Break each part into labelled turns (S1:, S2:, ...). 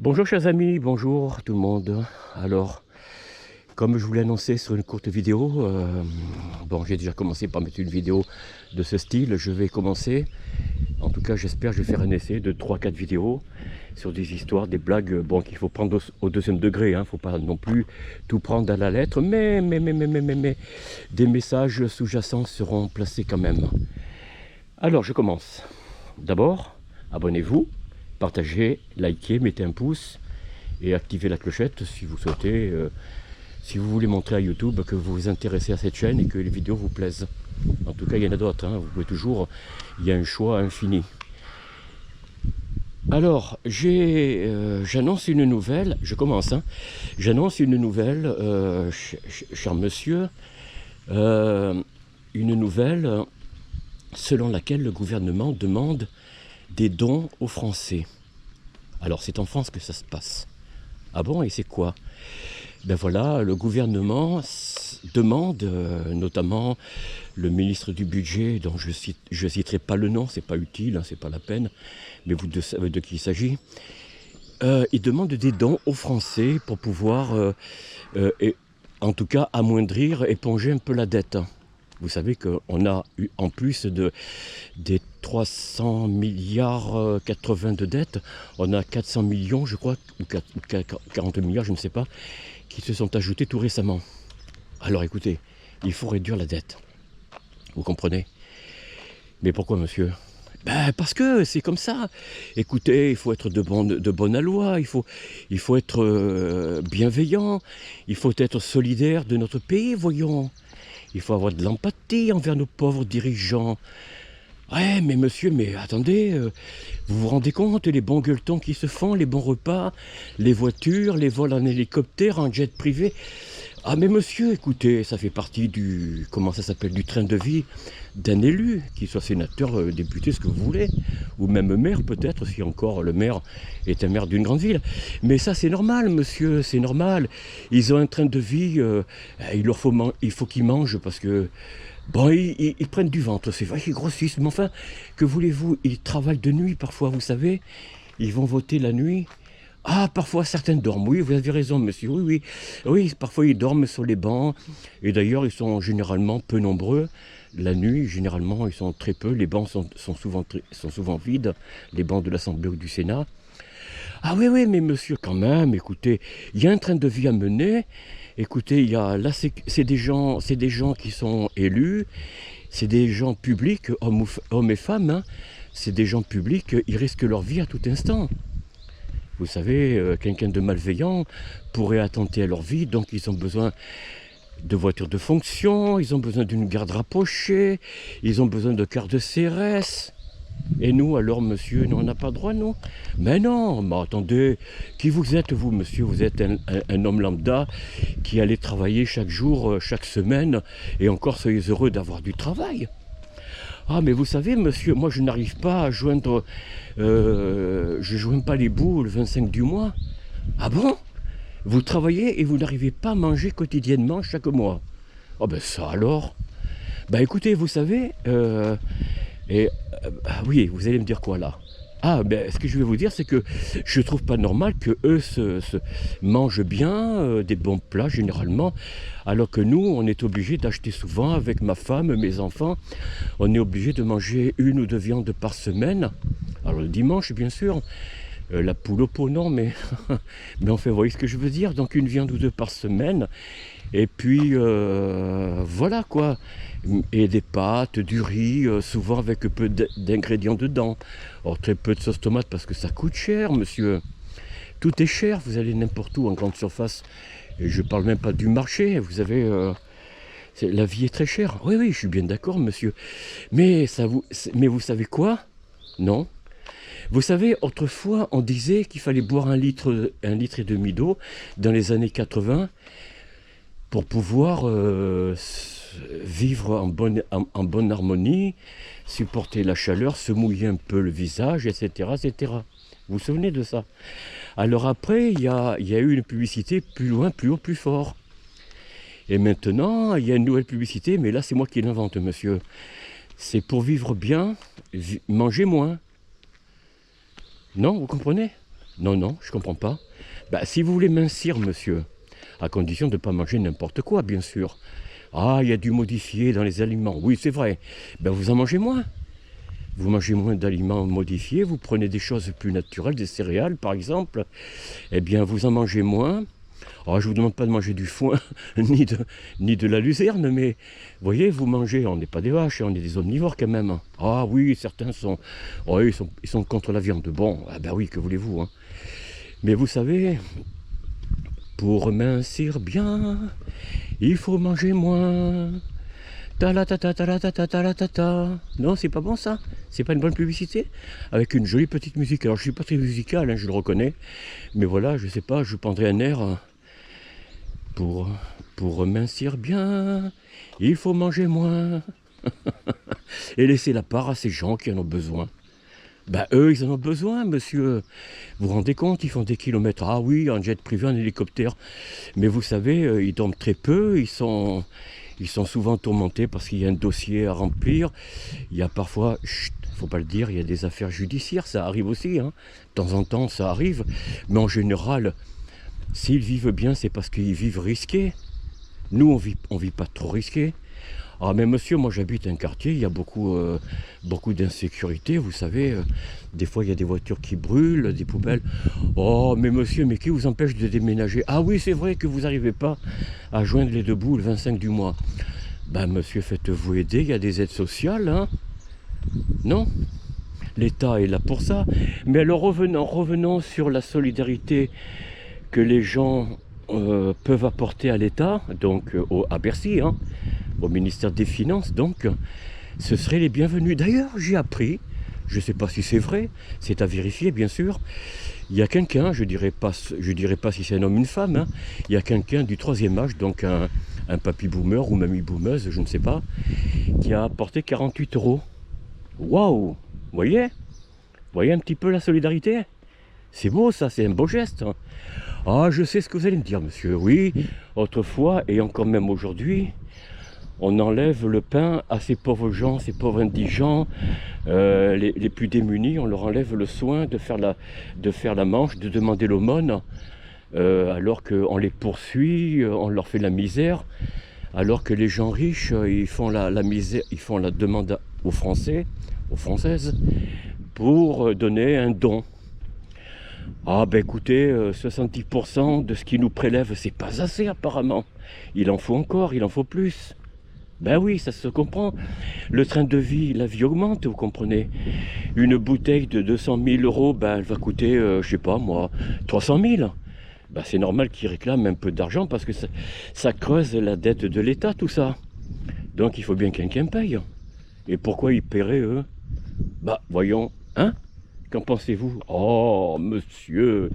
S1: Bonjour chers amis, bonjour tout le monde. Alors, comme je vous l'ai annoncé sur une courte vidéo, j'ai déjà commencé par mettre une vidéo de ce style. Je vais commencer, en tout cas j'espère, je vais faire un essai de 3-4 vidéos sur des histoires, des blagues, qu'il faut prendre au deuxième degré, il ne faut pas non plus tout prendre à la lettre, mais des messages sous-jacents seront placés quand même. Alors je commence. D'abord, abonnez-vous. Partagez, likez, mettez un pouce et activez la clochette si vous souhaitez, si vous voulez montrer à YouTube que vous vous intéressez à cette chaîne et que les vidéos vous plaisent. En tout cas, il y en a d'autres, hein. Vous pouvez toujours, il y a un choix infini. Alors, j'annonce une nouvelle, je commence, hein. J'annonce une nouvelle, cher monsieur, une nouvelle selon laquelle le gouvernement demande des dons aux Français. Alors c'est en France que ça se passe. Ah bon, et c'est quoi? Ben voilà, le gouvernement demande, notamment le ministre du budget, dont je citerai pas le nom, c'est pas utile, hein, c'est pas la peine, mais vous savez de qui il s'agit. Il demande des dons aux Français pour pouvoir, en tout cas, amoindrir, éponger un peu la dette. Vous savez qu'on a eu, en plus des 300 milliards 80 de dettes, on a 400 millions, je crois, ou 40 milliards, je ne sais pas, qui se sont ajoutés tout récemment. Alors écoutez, il faut réduire la dette. Vous comprenez? Mais pourquoi, monsieur? Ben parce que c'est comme ça. Écoutez, il faut être de bonne aloi, il faut être bienveillant, il faut être solidaire de notre pays, voyons. Il faut avoir de l'empathie envers nos pauvres dirigeants. Ouais, mais monsieur, mais attendez, vous vous rendez compte, les bons gueuletons qui se font, les bons repas, les voitures, les vols en hélicoptère, en jet privé. Ah mais monsieur, écoutez, ça fait partie du, comment ça s'appelle, du train de vie d'un élu, qu'il soit sénateur, député, ce que vous voulez, ou même maire peut-être, si encore le maire est un maire d'une grande ville. Mais ça c'est normal, monsieur, c'est normal. Ils ont un train de vie, il faut qu'ils mangent parce que, bon, ils prennent du ventre, c'est vrai qu'ils grossissent, mais enfin, que voulez-vous, ils travaillent de nuit parfois, vous savez, ils vont voter la nuit. Ah, parfois certains dorment, oui, vous avez raison, monsieur, oui, parfois ils dorment sur les bancs, et d'ailleurs ils sont généralement peu nombreux. La nuit, généralement, ils sont très peu, les bancs sont souvent vides, les bancs de l'Assemblée ou du Sénat. Ah oui, mais monsieur, quand même, écoutez, il y a un train de vie à mener, écoutez, c'est des gens qui sont élus, c'est des gens publics, hommes et femmes, hein. C'est des gens publics, ils risquent leur vie à tout instant. Vous savez, quelqu'un de malveillant pourrait attenter à leur vie, donc ils ont besoin de voitures de fonction, ils ont besoin d'une garde rapprochée, ils ont besoin de cartes de CRS. Et nous, alors, monsieur, nous, on n'a pas droit, nous? Mais non, mais attendez, qui vous êtes, vous, monsieur? Vous êtes un homme lambda qui allait travailler chaque jour, chaque semaine, et encore, soyez heureux d'avoir du travail. Ah, mais vous savez, monsieur, moi, je n'arrive pas à joindre... je ne joins pas les bouts le 25 du mois. Ah bon? Vous travaillez et vous n'arrivez pas à manger quotidiennement chaque mois. Oh ben ça alors. Ben écoutez, vous savez, oui, vous allez me dire quoi là? Ah ben ce que je vais vous dire, c'est que je trouve pas normal que eux se mangent bien, des bons plats généralement, alors que nous, on est obligé d'acheter souvent avec ma femme, mes enfants, on est obligé de manger 1 ou 2 viandes par semaine. Alors le dimanche, bien sûr. La poule au pot, non, mais enfin, vous voyez ce que je veux dire. Donc 1 viande ou 2 par semaine. Et puis, voilà quoi. Et des pâtes, du riz, souvent avec peu d'ingrédients dedans. Or, très peu de sauce tomate parce que ça coûte cher, monsieur. Tout est cher, vous allez n'importe où en grande surface. Et je ne parle même pas du marché, vous avez... la vie est très chère. Oui, je suis bien d'accord, monsieur. Mais vous savez quoi? Non. Vous savez, autrefois, on disait qu'il fallait boire 1 litre et demi d'eau dans les années 80 pour pouvoir vivre en bonne harmonie, supporter la chaleur, se mouiller un peu le visage, etc. Vous vous souvenez de ça? Alors après, il y a eu une publicité plus loin, plus haut, plus fort. Et maintenant, il y a une nouvelle publicité, mais là, c'est moi qui l'invente, monsieur. C'est pour vivre bien, manger moins. Non, vous comprenez? Non, non, je comprends pas. Bah, si vous voulez mincir, monsieur, à condition de ne pas manger n'importe quoi, bien sûr. Ah, il y a du modifié dans les aliments. Oui, c'est vrai. Ben, vous en mangez moins. Vous mangez moins d'aliments modifiés, vous prenez des choses plus naturelles, des céréales par exemple. Eh bien, vous en mangez moins. Alors, je ne vous demande pas de manger du foin ni de la luzerne, mais vous voyez, vous mangez, on n'est pas des vaches, on est des omnivores quand même. Ah oui, certains sont, oh, ils sont contre la viande. Bon, ah ben oui, que voulez-vous, hein. Mais vous savez, pour mincir bien, il faut manger moins. Ta la ta ta ta la ta ta ta la ta ta. Non, c'est pas bon ça? C'est pas une bonne publicité? Avec une jolie petite musique. Alors je suis pas très musical, hein, je le reconnais. Mais voilà, je sais pas, je prendrai un air pour, pour mincir bien. Il faut manger moins. Et laisser la part à ces gens qui en ont besoin. Ben eux, ils en ont besoin, monsieur. Vous vous rendez compte, ils font des kilomètres. Ah oui, en jet privé, en hélicoptère. Mais vous savez, ils dorment très peu, ils sont souvent tourmentés parce qu'il y a un dossier à remplir. Il y a parfois, faut pas le dire, il y a des affaires judiciaires, ça arrive aussi, hein. De temps en temps, ça arrive. Mais en général, s'ils vivent bien, c'est parce qu'ils vivent risqués. Nous, on vit pas trop risqué. Ah mais monsieur, moi j'habite un quartier, il y a beaucoup d'insécurité, vous savez, des fois il y a des voitures qui brûlent, des poubelles. Oh mais monsieur, mais qui vous empêche de déménager? Ah oui, c'est vrai que vous n'arrivez pas à joindre les deux bouts le 25 du mois. Ben monsieur, faites-vous aider, il y a des aides sociales, hein? Non? L'État est là pour ça. Mais alors revenons sur la solidarité que les gens peuvent apporter à l'État, donc à Bercy, hein, au ministère des Finances, donc ce seraient les bienvenus. D'ailleurs, j'ai appris, je ne sais pas si c'est vrai, c'est à vérifier bien sûr, il y a quelqu'un, je dirais pas si c'est un homme ou une femme, hein, il y a quelqu'un du troisième âge, donc un papy boomer ou mamie boomeuse, je ne sais pas, qui a apporté 48 euros. Waouh! Vous voyez un petit peu la solidarité? C'est beau ça, c'est un beau geste, hein. Ah, je sais ce que vous allez me dire, monsieur. Oui, autrefois, et encore même aujourd'hui, on enlève le pain à ces pauvres gens, ces pauvres indigents, les plus démunis, on leur enlève le soin de faire la manche, de demander l'aumône, alors qu'on les poursuit, on leur fait la misère, alors que les gens riches, ils font la misère, ils font la demande aux Français, aux Françaises, pour donner un don. Ah ben écoutez, 70% de ce qu'ils nous prélèvent, c'est pas assez apparemment. Il en faut encore, il en faut plus. Ben oui, ça se comprend. Le train de vie, la vie augmente, vous comprenez. Une bouteille de 200 000 euros, ben elle va coûter, je sais pas moi, 300 000. Ben c'est normal qu'ils réclament un peu d'argent parce que ça creuse la dette de l'État, tout ça. Donc il faut bien que quelqu'un paye. Et pourquoi ils paieraient, eux? Bah voyons, hein? Qu'en pensez-vous? Oh, monsieur,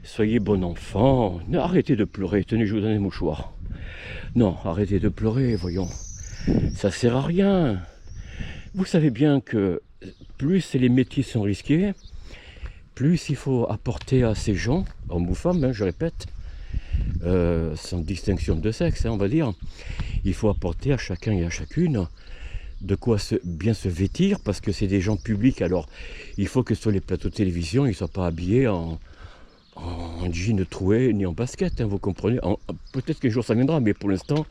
S1: soyez bon enfant. Arrêtez de pleurer. Tenez, je vous donne un mouchoir. Non, arrêtez de pleurer, voyons. Ça sert à rien. Vous savez bien que plus les métiers sont risqués, plus il faut apporter à ces gens, hommes ou femmes, hein, je répète, sans distinction de sexe, hein, on va dire, il faut apporter à chacun et à chacune de quoi bien se vêtir, parce que c'est des gens publics, alors il faut que sur les plateaux de télévision, ils ne soient pas habillés en jean troué ni en basket, hein, vous comprenez. Peut-être qu'un jour ça viendra, mais pour l'instant,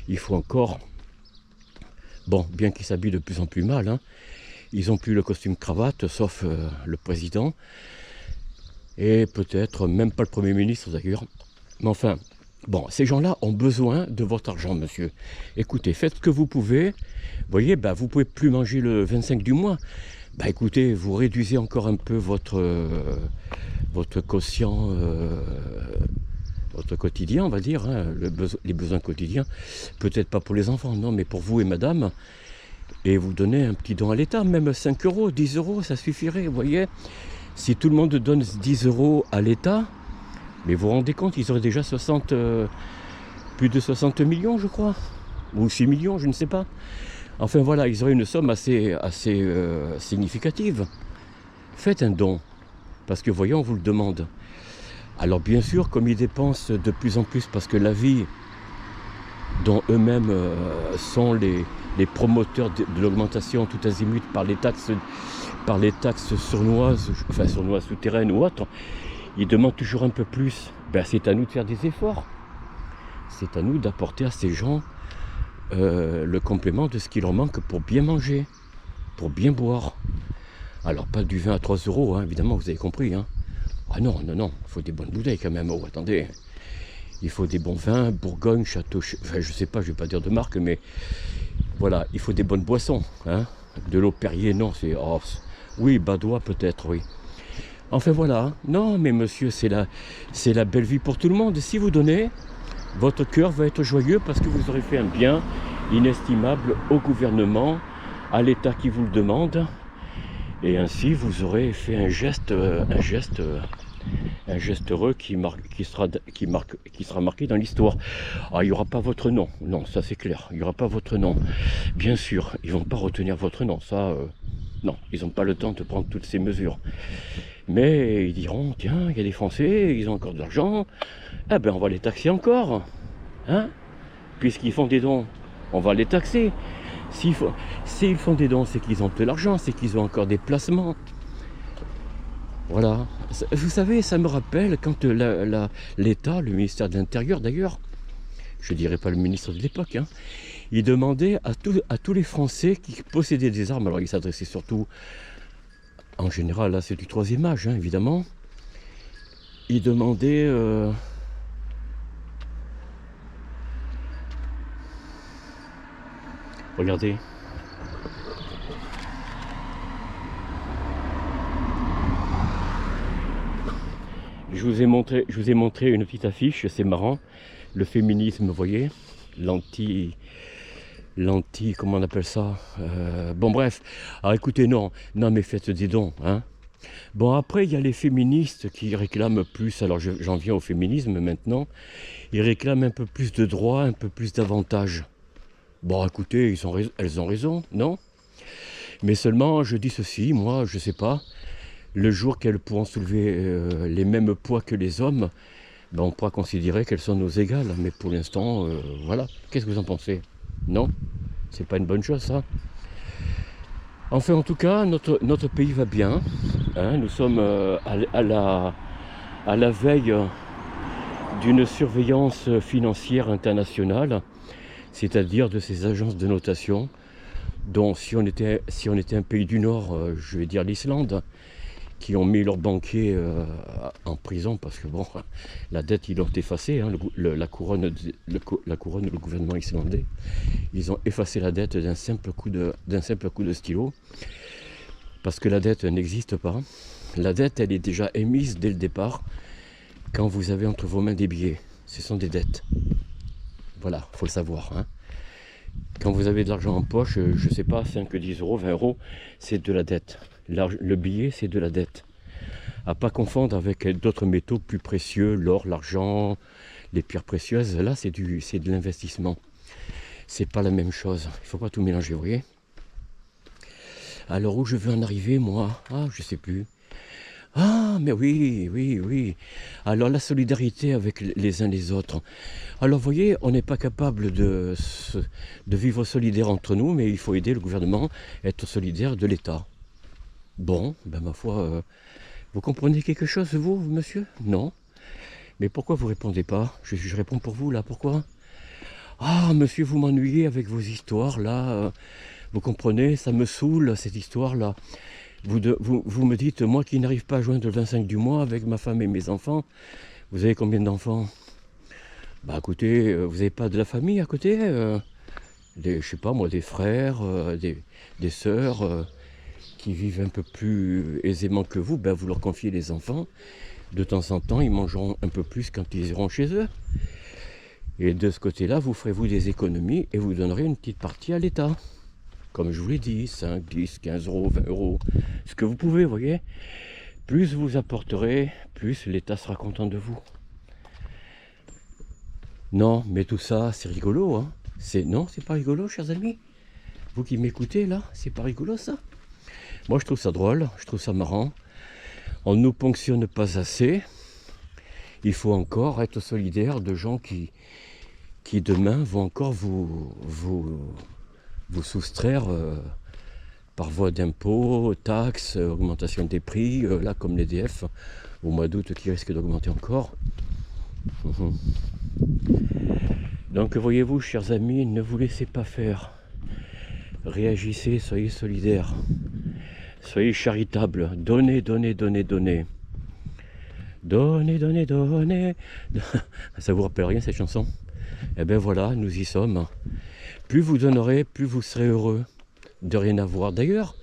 S1: il faut encore... Bon, bien qu'ils s'habillent de plus en plus mal, hein, ils n'ont plus le costume cravate, sauf le président, et peut-être même pas le Premier ministre d'ailleurs. Mais enfin, bon, ces gens-là ont besoin de votre argent, monsieur. Écoutez, faites ce que vous pouvez. Vous voyez, bah, vous ne pouvez plus manger le 25 du mois. Bah, écoutez, vous réduisez encore un peu votre quotient, votre quotidien, on va dire, hein, les besoins quotidiens. Peut-être pas pour les enfants, non, mais pour vous et madame. Et vous donnez un petit don à l'État, même 5 euros, 10 euros, ça suffirait, vous voyez. Si tout le monde donne 10 euros à l'État, mais vous vous rendez compte, ils auraient déjà plus de 60 millions, je crois, ou 6 millions, je ne sais pas. Enfin voilà, ils auraient une somme assez significative. Faites un don, parce que voyons, on vous le demande. Alors bien sûr, comme ils dépensent de plus en plus, parce que la vie dont eux-mêmes sont les promoteurs de l'augmentation tout azimut par les taxes par les taxes sournoises, enfin sournoises souterraines ou autres, ils demandent toujours un peu plus. Ben, c'est à nous de faire des efforts. C'est à nous d'apporter à ces gens le complément de ce qui leur manque pour bien manger, pour bien boire. Alors pas du vin à 3 euros, hein, évidemment, vous avez compris. Hein. Ah non, non, non, il faut des bonnes bouteilles quand même. Oh, attendez, il faut des bons vins, Bourgogne, Château, enfin je sais pas, je vais pas dire de marque, mais voilà, il faut des bonnes boissons. Hein. De l'eau Perrier, non, c'est... Oh, oui, Badois peut-être, oui. Enfin voilà, non mais monsieur, c'est la belle vie pour tout le monde. Si vous donnez, votre cœur va être joyeux parce que vous aurez fait un bien inestimable au gouvernement, à l'État qui vous le demande. Et ainsi, vous aurez fait un geste heureux qui sera marqué dans l'histoire. Ah, il n'y aura pas votre nom, non, ça c'est clair, il n'y aura pas votre nom. Bien sûr, ils ne vont pas retenir votre nom, ça, non, ils n'ont pas le temps de prendre toutes ces mesures. Mais ils diront, tiens, il y a des Français, ils ont encore de l'argent, eh ben on va les taxer encore, hein, puisqu'ils font des dons, on va les taxer. S'ils font des dons, c'est qu'ils ont de l'argent, c'est qu'ils ont encore des placements. Voilà. Vous savez, ça me rappelle quand l'État, le ministère de l'Intérieur d'ailleurs, je ne dirais pas le ministre de l'époque, hein, il demandait à tous les Français qui possédaient des armes, alors il s'adressait surtout, en général, là c'est du troisième âge, hein, évidemment, il demandait... Regardez. Je vous ai montré une petite affiche, c'est marrant. Le féminisme, vous voyez, l'anti, comment on appelle ça, bon bref. Alors écoutez, non mais faites des dons, hein. Bon après, il y a les féministes qui réclament plus, alors j'en viens au féminisme maintenant, ils réclament un peu plus de droits, un peu plus d'avantages. Bon écoutez, elles ont raison, non? Mais seulement, je dis ceci, moi, je sais pas, le jour qu'elles pourront soulever les mêmes poids que les hommes, ben on pourra considérer qu'elles sont nos égales. Mais pour l'instant, voilà. Qu'est-ce que vous en pensez? Non? C'est pas une bonne chose, ça? Enfin, en tout cas, notre pays va bien. Hein, nous sommes à la veille d'une surveillance financière internationale, c'est-à-dire de ces agences de notation, dont si on était un pays du Nord, je vais dire l'Islande, qui ont mis leurs banquiers en prison parce que bon, la dette ils l'ont effacée, hein, la couronne, le gouvernement islandais, ils ont effacé la dette d'un simple coup de stylo, parce que la dette n'existe pas. La dette, elle est déjà émise dès le départ quand vous avez entre vos mains des billets. Ce sont des dettes. Voilà, faut le savoir. Hein. Quand vous avez de l'argent en poche, je sais pas, 5, 10 euros, 20 euros, c'est de la dette. Le billet, c'est de la dette. À pas confondre avec d'autres métaux plus précieux, l'or, l'argent, les pierres précieuses. Là, c'est de l'investissement. C'est pas la même chose. Il faut pas tout mélanger, vous voyez. Alors où je veux en arriver, moi? Ah, je sais plus. Ah, mais oui. Alors la solidarité avec les uns les autres. Alors vous voyez, on n'est pas capable de vivre solidaire entre nous, mais il faut aider le gouvernement à être solidaire de l'État. Bon, ben ma foi, vous comprenez quelque chose, vous, monsieur? Non. Mais pourquoi vous répondez pas? Je réponds pour vous, là, pourquoi? Ah, monsieur, vous m'ennuyez avec vos histoires, là. Vous comprenez, ça me saoule, cette histoire-là. Vous me dites, moi qui n'arrive pas à joindre le 25 du mois avec ma femme et mes enfants, vous avez combien d'enfants? Bah écoutez, vous n'avez pas de la famille à côté je sais pas moi, des frères, des sœurs qui vivent un peu plus aisément que vous, ben vous leur confiez les enfants. De temps en temps, ils mangeront un peu plus quand ils iront chez eux. Et de ce côté-là, vous ferez-vous des économies et vous donnerez une petite partie à l'État. Comme je vous l'ai dit, 5, 10, 15 euros, 20 euros, ce que vous pouvez, vous voyez. Plus vous apporterez, plus l'État sera content de vous. Non, mais tout ça, c'est rigolo, hein. Non, c'est pas rigolo, chers amis. Vous qui m'écoutez, là, c'est pas rigolo, ça. Moi, je trouve ça drôle, je trouve ça marrant. On ne nous ponctionne pas assez. Il faut encore être solidaire de gens qui demain vont encore vous soustraire par voie d'impôts, taxes, augmentation des prix, là comme l'EDF au mois d'août qui risque d'augmenter encore. Donc voyez-vous, chers amis, ne vous laissez pas faire. Réagissez, soyez solidaires, soyez charitables, donnez, donnez, donnez, donnez. Donnez, donnez, donnez. Ça vous rappelle rien cette chanson? Eh bien voilà, nous y sommes. Plus vous donnerez, plus vous serez heureux de rien avoir. D'ailleurs,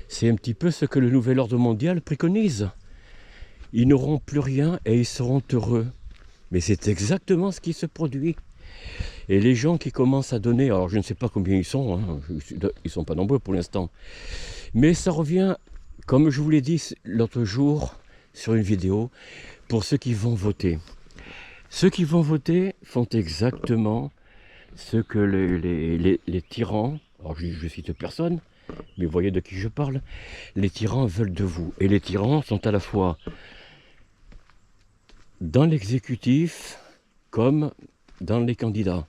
S1: c'est un petit peu ce que le nouvel ordre mondial préconise. Ils n'auront plus rien et ils seront heureux. Mais c'est exactement ce qui se produit. Et les gens qui commencent à donner, alors je ne sais pas combien ils sont, hein, ils ne sont pas nombreux pour l'instant, mais ça revient, comme je vous l'ai dit l'autre jour sur une vidéo, pour ceux qui vont voter. Ceux qui vont voter font exactement ce que les tyrans, alors je cite personne, mais vous voyez de qui je parle, les tyrans veulent de vous. Et les tyrans sont à la fois dans l'exécutif comme dans les candidats.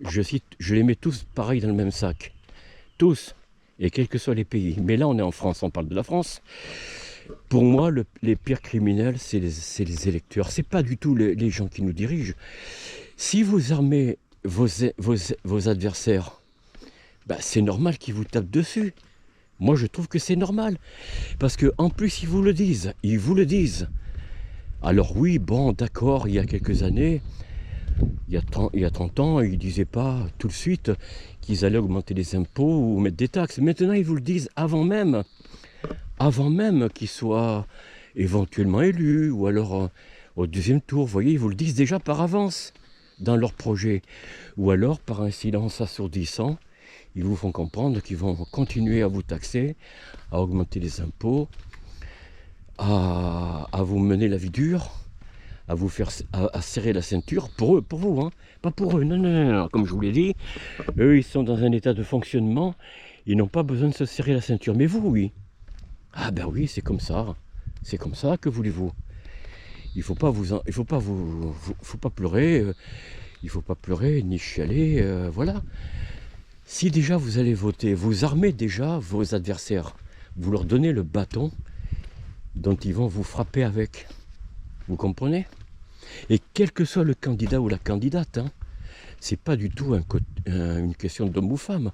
S1: Je les mets tous pareil dans le même sac. Tous, et quels que soient les pays. Mais là, on est en France, on parle de la France. Pour moi, les pires criminels, c'est les électeurs. C'est pas du tout les gens qui nous dirigent. Si vous armez vos adversaires, bah, c'est normal qu'ils vous tapent dessus. Moi, je trouve que c'est normal. Parce qu'en plus, ils vous le disent. Alors oui, bon, d'accord, il y a quelques années, il y a 30 ans, ils ne disaient pas tout de suite qu'ils allaient augmenter les impôts ou mettre des taxes. Maintenant, ils vous le disent avant même qu'ils soient éventuellement élus ou alors au deuxième tour. Vous voyez, ils vous le disent déjà par avance dans leur projet. Ou alors, par un silence assourdissant, ils vous font comprendre qu'ils vont continuer à vous taxer, à augmenter les impôts, à vous mener la vie dure, à vous faire à serrer la ceinture, pour eux, pour vous, hein, pas pour eux, non, comme je vous l'ai dit, eux ils sont dans un état de fonctionnement, ils n'ont pas besoin de se serrer la ceinture, mais vous, oui. Ah ben oui, c'est comme ça, que voulez-vous? Il faut pas pleurer, il faut pas pleurer ni chialer, voilà. Si déjà vous allez voter, vous armez déjà vos adversaires, vous leur donnez le bâton dont ils vont vous frapper avec. Vous comprenez? Et quel que soit le candidat ou la candidate, hein, c'est pas du tout une question d'homme ou femme.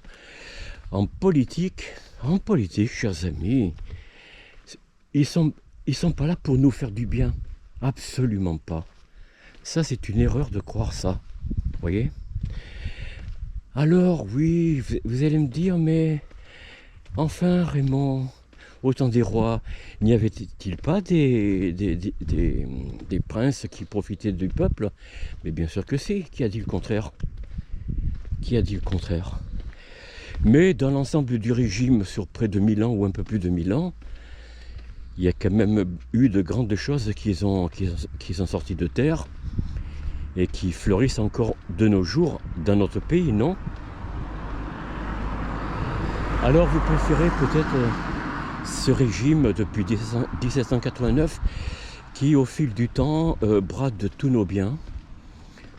S1: En politique, chers amis, ils sont pas là pour nous faire du bien. Absolument pas. Ça, c'est une erreur de croire ça. Vous voyez? Alors, oui, vous allez me dire, mais enfin, Raymond, au temps des rois, n'y avait-il pas des princes qui profitaient du peuple? Mais bien sûr que si. Qui a dit le contraire? Mais dans l'ensemble du régime sur près de 1000 ans ou un peu plus de 1000 ans, il y a quand même eu de grandes choses qui sont sorties de terre et qui fleurissent encore de nos jours dans notre pays, non? Alors vous préférez peut-être ce régime depuis 1789 qui au fil du temps brade tous nos biens,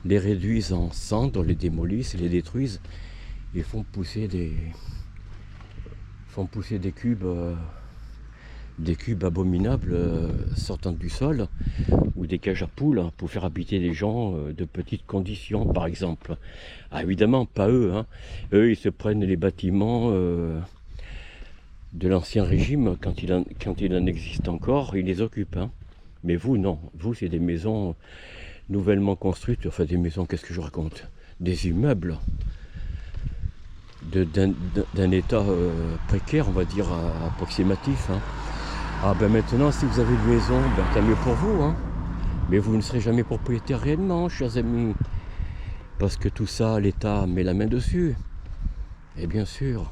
S1: les réduisent en cendres, les démolissent, les détruisent et font pousser des cubes abominables sortant du sol ou des cages à poules pour faire habiter des gens de petites conditions par exemple. Ah, évidemment pas eux, hein. Eux ils se prennent les bâtiments de l'ancien régime quand il en existe encore, ils les occupent, hein. Mais vous non, vous c'est des maisons nouvellement construites, enfin des maisons, qu'est-ce que je raconte, des immeubles d'un état précaire, on va dire approximatif, hein. Ah ben maintenant, si vous avez une maison, ben tant mieux pour vous, hein. Mais vous ne serez jamais propriétaire réellement, chers amis. Parce que tout ça, l'État met la main dessus. Et bien sûr,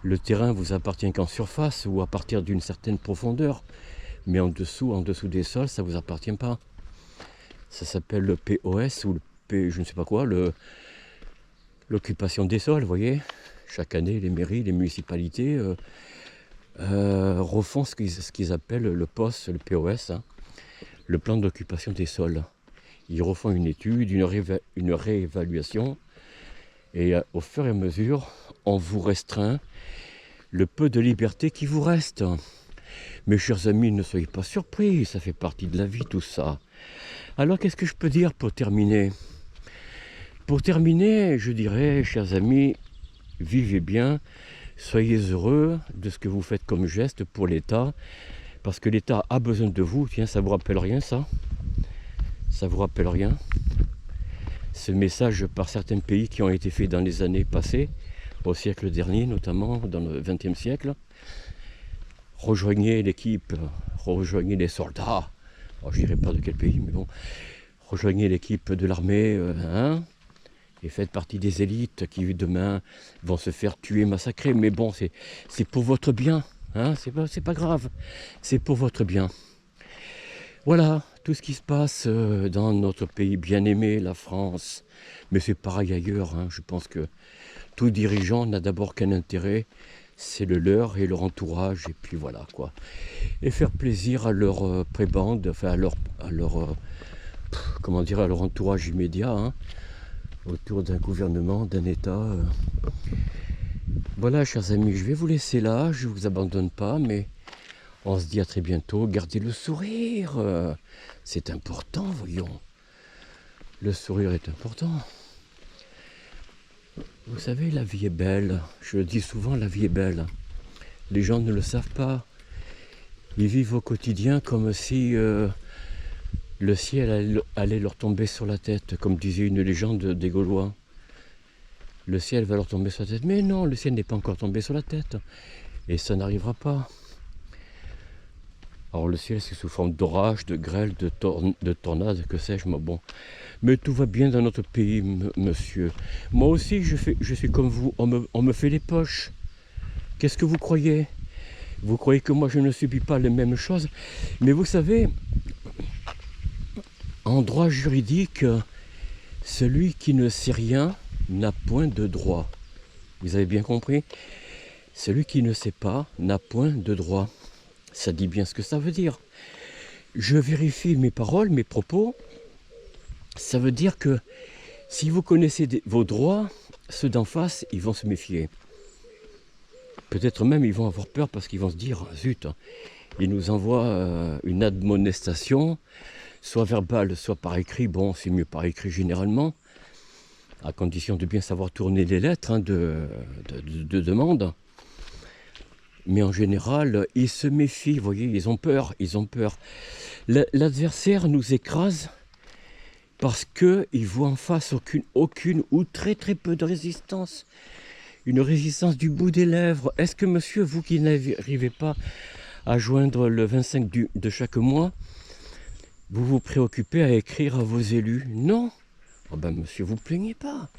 S1: le terrain vous appartient qu'en surface ou à partir d'une certaine profondeur. Mais en dessous des sols, ça ne vous appartient pas. Ça s'appelle le POS ou le P, je ne sais pas quoi, l'occupation des sols, vous voyez. Chaque année, les mairies, les municipalités refont ce qu'ils appellent le POS, le POS, hein, le plan d'occupation des sols. Ils refont une étude, une réévaluation, et au fur et à mesure, on vous restreint le peu de liberté qui vous reste. Mes chers amis, ne soyez pas surpris, ça fait partie de la vie tout ça. Alors qu'est-ce que je peux dire pour terminer? Pour terminer, je dirais, chers amis, vivez bien, soyez heureux de ce que vous faites comme geste pour l'État, parce que l'État a besoin de vous. Tiens, ça vous rappelle rien ça? Ça vous rappelle rien? Ce message par certains pays qui ont été faits dans les années passées, au siècle dernier notamment, dans le XXe siècle. Rejoignez l'équipe, rejoignez les soldats, alors, je ne dirais pas de quel pays, mais bon, rejoignez l'équipe de l'armée, et faites partie des élites qui demain vont se faire tuer, massacrer, mais bon, c'est pour votre bien, hein, c'est pas grave, c'est pour votre bien. Voilà, tout ce qui se passe dans notre pays bien-aimé, la France, mais c'est pareil ailleurs, hein, je pense que tout dirigeant n'a d'abord qu'un intérêt, c'est le leur et leur entourage, et puis voilà quoi. Et faire plaisir à leur prébande, enfin à leur comment dire, à leur entourage immédiat, hein, autour d'un gouvernement, d'un État. Voilà, chers amis, je vais vous laisser là, je ne vous abandonne pas, mais on se dit à très bientôt. Gardez le sourire, c'est important, voyons. Le sourire est important. Vous savez, la vie est belle. Je le dis souvent, la vie est belle. Les gens ne le savent pas. Ils vivent au quotidien comme si le ciel allait leur tomber sur la tête, comme disait une légende des Gaulois. Le ciel va leur tomber sur la tête. Mais non, le ciel n'est pas encore tombé sur la tête. Et ça n'arrivera pas. Alors le ciel, c'est sous forme d'orage, de grêle, de tornade, que sais-je, mais bon. Mais tout va bien dans notre pays, monsieur. Moi aussi, je suis comme vous, on me fait les poches. Qu'est-ce que vous croyez? Vous croyez que moi, je ne subis pas les mêmes choses? Mais vous savez, en droit juridique, celui qui ne sait rien n'a point de droit. Vous avez bien compris? Celui qui ne sait pas n'a point de droit. Ça dit bien ce que ça veut dire. Je vérifie mes paroles, mes propos. Ça veut dire que si vous connaissez vos droits, ceux d'en face, ils vont se méfier. Peut-être même ils vont avoir peur parce qu'ils vont se dire, zut, ils nous envoient une admonestation, soit verbale, soit par écrit. Bon, c'est mieux par écrit généralement, à condition de bien savoir tourner les lettres de demande. Mais en général, ils se méfient, vous voyez, ils ont peur. L'adversaire nous écrase parce qu'il voit en face aucune ou très très peu de résistance. Une résistance du bout des lèvres. Est-ce que monsieur, vous qui n'arrivez pas à joindre le 25 de chaque mois, vous vous préoccupez à écrire à vos élus? Non. Oh ben monsieur, vous plaignez pas.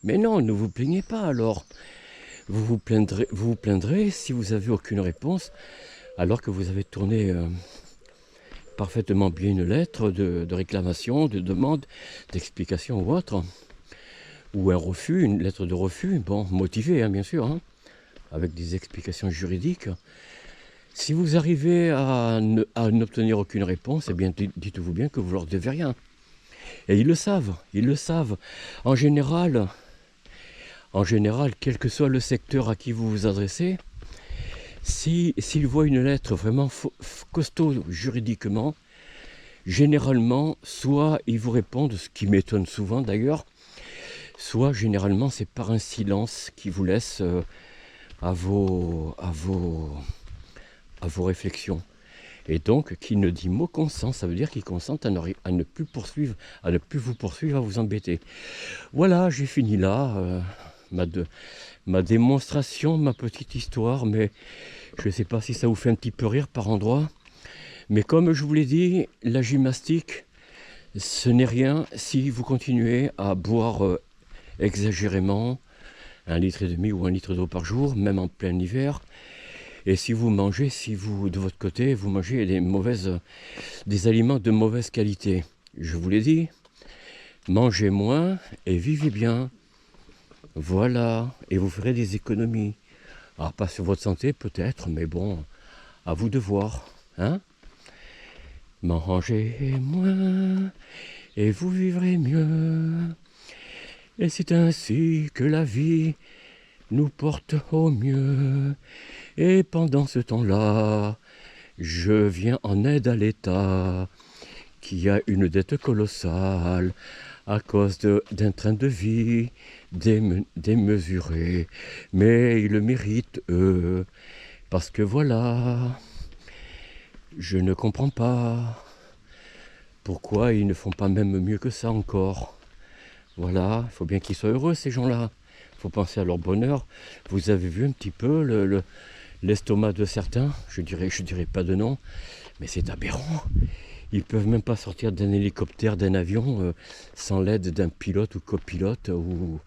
S1: Mais non, ne vous plaignez pas alors. Vous vous plaindrez si vous n'avez aucune réponse, alors que vous avez tourné parfaitement bien une lettre de réclamation, de demande, d'explication ou autre, ou un refus, une lettre de refus, bon, motivée hein, bien sûr, hein, avec des explications juridiques. Si vous arrivez à n'obtenir aucune réponse, eh bien dites-vous bien que vous leur devez rien. Et ils le savent. En général, quel que soit le secteur à qui vous vous adressez, s'ils voient une lettre vraiment costaud juridiquement, généralement, soit ils vous répondent, ce qui m'étonne souvent d'ailleurs, soit généralement c'est par un silence qui vous laisse à vos réflexions. Et donc, qui ne dit mot consent, ça veut dire qu'il consent à ne plus vous poursuivre, à vous embêter. Voilà, j'ai fini là. Ma démonstration, ma petite histoire, mais je ne sais pas si ça vous fait un petit peu rire par endroits. Mais comme je vous l'ai dit, la gymnastique, ce n'est rien si vous continuez à boire exagérément 1,5 litre ou 1 litre d'eau par jour, même en plein hiver. Et si vous mangez, de votre côté, vous mangez des aliments de mauvaise qualité. Je vous l'ai dit, mangez moins et vivez bien. Voilà, et vous ferez des économies. Alors pas sur votre santé peut-être, mais bon, à vous de voir. Hein? Mangez moins et vous vivrez mieux. Et c'est ainsi que la vie nous porte au mieux. Et pendant ce temps-là, je viens en aide à l'État, qui a une dette colossale à cause d'un train de vie démesuré. Mais ils le méritent, eux, parce que voilà, je ne comprends pas pourquoi ils ne font pas même mieux que ça encore. Voilà, il faut bien qu'ils soient heureux, ces gens-là. Il faut penser à leur bonheur. Vous avez vu un petit peu l'estomac de certains, je dirais pas de nom, mais c'est aberrant. Ils peuvent même pas sortir d'un hélicoptère, d'un avion, sans l'aide d'un pilote ou copilote ou